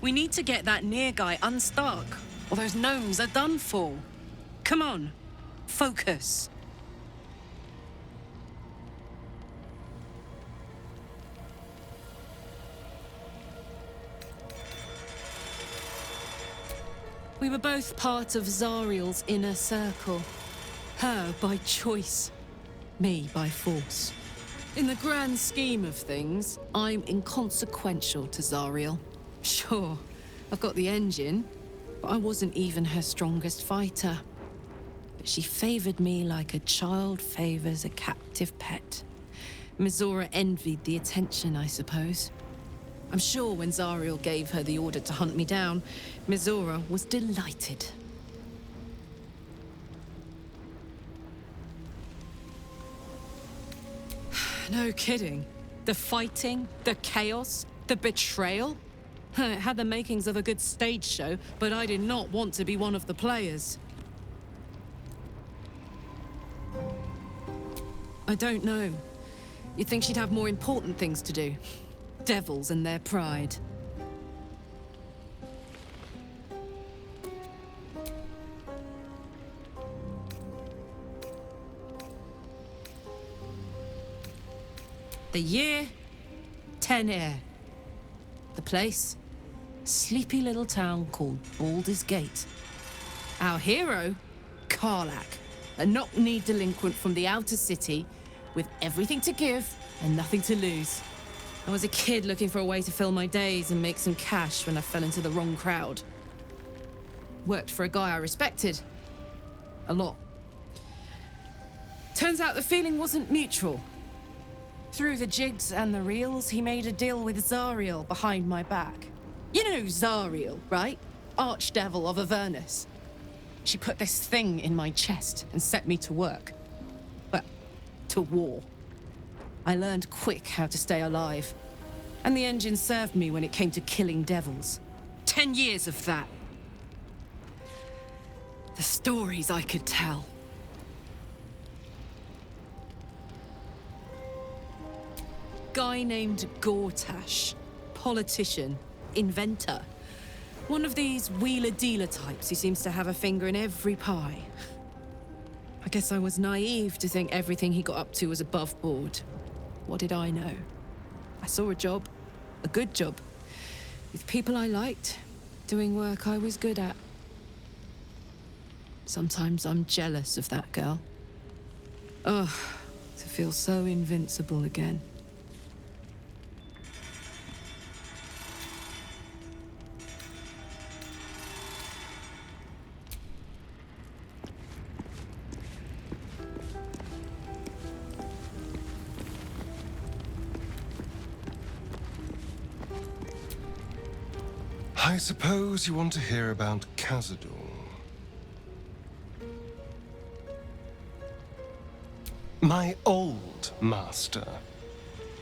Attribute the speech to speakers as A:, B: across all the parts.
A: We need to get that near guy unstuck, or those gnomes are done for. Come on, focus. We were both part of Zariel's inner circle. Her by choice, me by force. In the grand scheme of things, I'm inconsequential to Zariel. Sure, I've got the engine, but I wasn't even her strongest fighter. But she favored me like a child favors a captive pet. Mizora envied the attention, I suppose. I'm sure when Zariel gave her the order to hunt me down, Mizora was delighted. No kidding. The fighting, the chaos, the betrayal. It had the makings of a good stage show, but I did not want to be one of the players. I don't know. You'd think she'd have more important things to do. Devils and their pride. The year, 10 air. The place, sleepy little town called Baldur's Gate. Our hero, Karlach, a knock-knee delinquent from the outer city, with everything to give and nothing to lose. I was a kid looking for a way to fill my days and make some cash when I fell into the wrong crowd. Worked for a guy I respected. A lot. Turns out the feeling wasn't mutual. Through the jigs and the reels, he made a deal with Zariel behind my back. You know Zariel, right? Archdevil of Avernus. She put this thing in my chest and set me to work. Well, to war. I learned quick how to stay alive. And the engine served me when it came to killing devils. 10 years of that. The stories I could tell. Guy named Gortash. Politician. Inventor. One of these wheeler-dealer types who seems to have a finger in every pie. I guess I was naive to think everything he got up to was above board. What did I know? I saw a job. A good job. With people I liked. Doing work I was good at. Sometimes I'm jealous of that girl. Ugh, to feel so invincible again.
B: I suppose you want to hear about Cazador. My old master.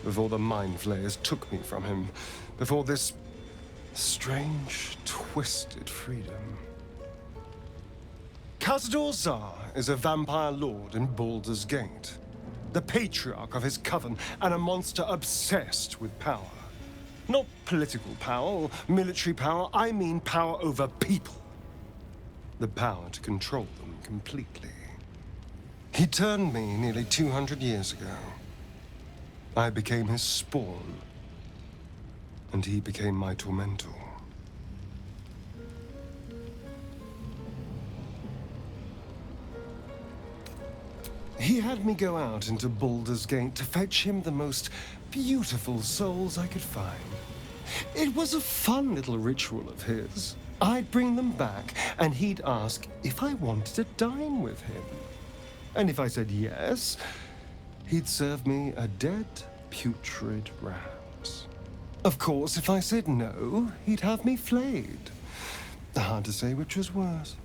B: Before the Mind Flayers took me from him. Before this strange, twisted freedom. Cazador Zar is a vampire lord in Baldur's Gate. The patriarch of his coven and a monster obsessed with power. Not political power or military power, I mean power over people. The power to control them completely. He turned me nearly 200 years ago. I became his spawn, and he became my tormentor. He had me go out into Baldur's Gate to fetch him the most beautiful souls I could find. It was a fun little ritual of his. I'd bring them back, and he'd ask if I wanted to dine with him. And if I said yes, he'd serve me a dead, putrid rat. Of course, if I said no, he'd have me flayed. Hard to say which was worse.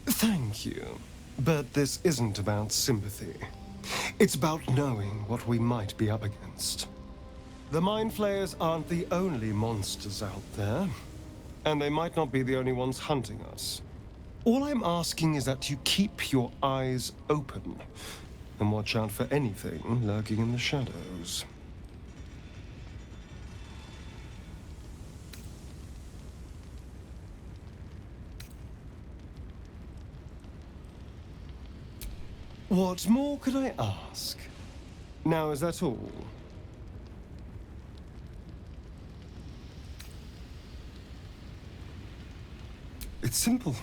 B: Thank you. But this isn't about sympathy. It's about knowing what we might be up against. The Mind Flayers aren't the only monsters out there, and they might not be the only ones hunting us. All I'm asking is that you keep your eyes open and watch out for anything lurking in the shadows. What more could I ask? Now, is that all? It's simple.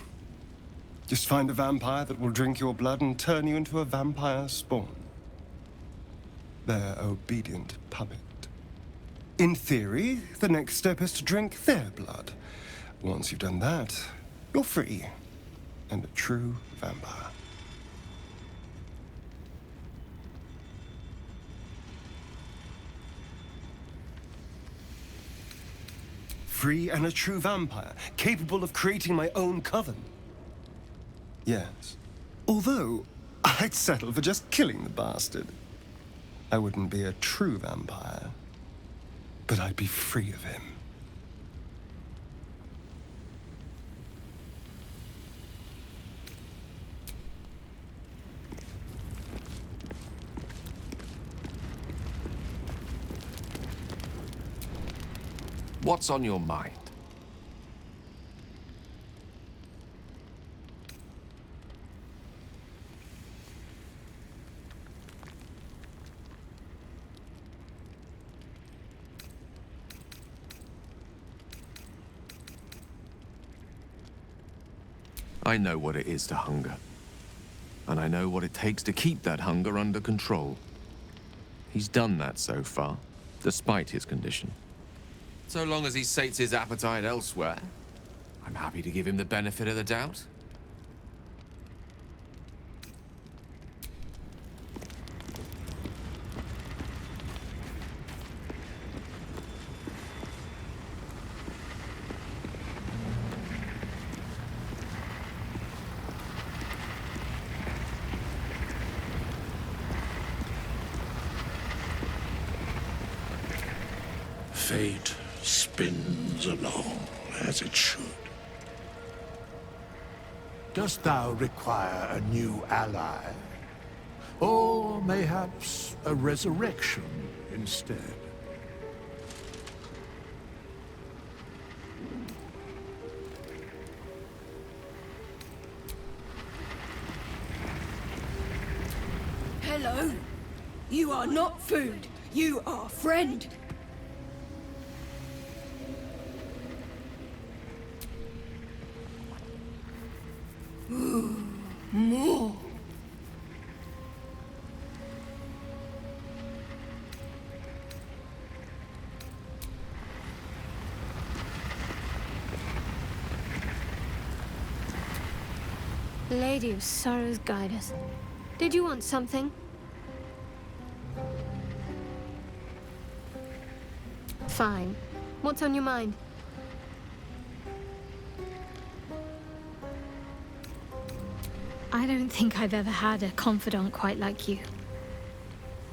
B: Just find a vampire that will drink your blood and turn you into a vampire spawn. Their obedient puppet. In theory, the next step is to drink their blood. Once you've done that, you're free and a true vampire. Free and a true vampire, capable of creating my own coven. Yes. Although, I'd settle for just killing the bastard. I wouldn't be a true vampire, but I'd be free of him.
C: What's on your mind? I know what it is to hunger. And I know what it takes to keep that hunger under control. He's done that so far, despite his condition. So long as he sates his appetite elsewhere, I'm happy to give him the benefit of the doubt.
D: Fate spins along as it should. Dost thou require a new ally? Or mayhaps a resurrection instead?
E: Hello. You are not food. You are friend. More.
F: Lady of Sorrows, guide us. Did you want something? Fine. What's on your mind? I don't think I've ever had a confidant quite like you.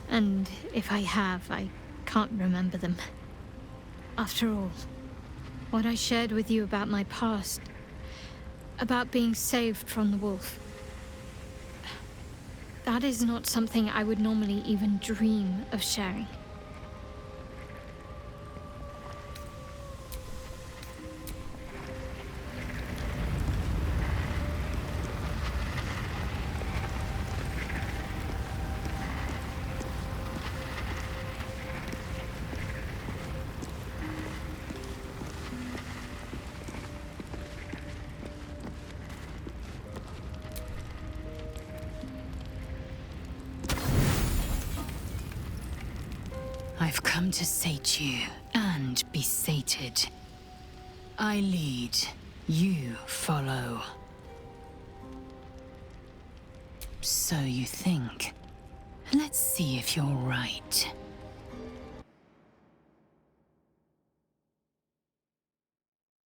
F: And if I have, I can't remember them. After all, what I shared with you about my past, about being saved from the wolf, that is not something I would normally even dream of sharing.
A: I've come to sate you, and be sated. I lead, you follow. So you think. Let's see if you're right.